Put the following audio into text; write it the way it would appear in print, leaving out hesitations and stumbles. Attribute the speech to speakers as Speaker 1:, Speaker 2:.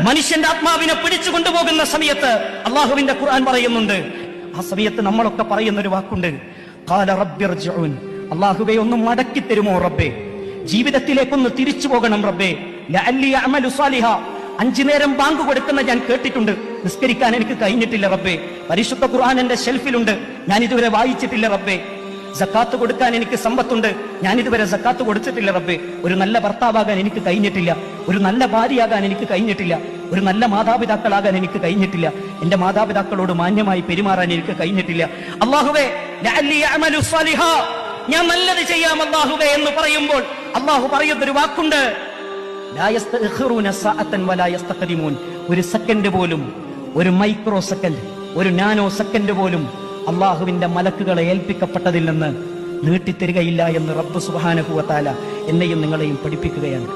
Speaker 1: മനുഷ്യന്റെ ആത്മാവിനെ പിടിച്ചു കൊണ്ടുപോകുന്ന സമയത്ത് അള്ളാഹുവിന്റെ ഖുർആൻ പറയുന്നുണ്ട്, ആ സമയത്ത് നമ്മളൊക്കെ പറയുന്ന ഒരു വാക്കുണ്ട്, ഖാല റബ്ബിർജിഊൻ, അള്ളാഹുവേ ഒന്ന് മടക്കി തരുമോ റബ്ബേ, ജീവിതത്തിലേക്കൊന്ന് തിരിച്ചു പോകണം റബ്ബേ, ലഅല്ലി അഅമലു സാലിഹ, 5 നേരം ബാങ്ക് കൊടുക്കുന്ന ഞാൻ കേട്ടിട്ടുണ്ട്, നിസ്കരിക്കാൻ എനിക്ക് കഴിഞ്ഞിട്ടില്ല റബ്ബേ, പരിശുദ്ധ ഖുർആൻ എന്റെ ഷെൽഫിലുണ്ട്, ഞാൻ ഇതുവരെ വായിച്ചിട്ടില്ല റബ്ബേ, സക്കാത്ത് കൊടുക്കാൻ എനിക്ക് സമ്പത്തുണ്ട്, ഞാൻ ഇതുവരെ സക്കാത്ത് കൊടുത്തിട്ടില്ല റബ്ബേ, ഒരു നല്ല ഭർത്താവാകാൻ എനിക്ക് കഴിഞ്ഞിട്ടില്ല, ഒരു നല്ല ഭാര്യയാകാൻ എനിക്ക് കഴിഞ്ഞിട്ടില്ല, ഒരു നല്ല മാതാപിതാക്കളാകാൻ എനിക്ക് കഴിഞ്ഞിട്ടില്ല, എന്റെ മാതാപിതാക്കളോട് മാന്യമായി പെരുമാറാൻ എനിക്ക് കഴിഞ്ഞിട്ടില്ല. അല്ലാഹുവേ ലഅല്ലി അഅമലു സാലിഹ, ഞാൻ നല്ലത് ചെയ്യാം അല്ലാഹുവേ എന്ന് പറയുമ്പോൾ അല്ലാഹു പറയുന്നൊരു വാക്കുണ്ട്, ലാ യസ്തഖിറൂന സഅതൻ വലാ യസ്തഖദിമൂൻ, ഒരു സെക്കൻഡ് പോലും, ഒരു മൈക്രോ സെക്കൻഡ്, ഒരു നാനോ സെക്കൻഡ് പോലും അള്ളാഹുവിന്റെ മലക്കുകളെ ഏൽപ്പിക്കപ്പെട്ടതിൽ നിന്ന് നീട്ടിത്തരികയില്ല എന്ന് റബ്ബ് സുബ്ഹാനഹു വ തആല എന്നെയും നിങ്ങളെയും പഠിപ്പിക്കുകയാണ്.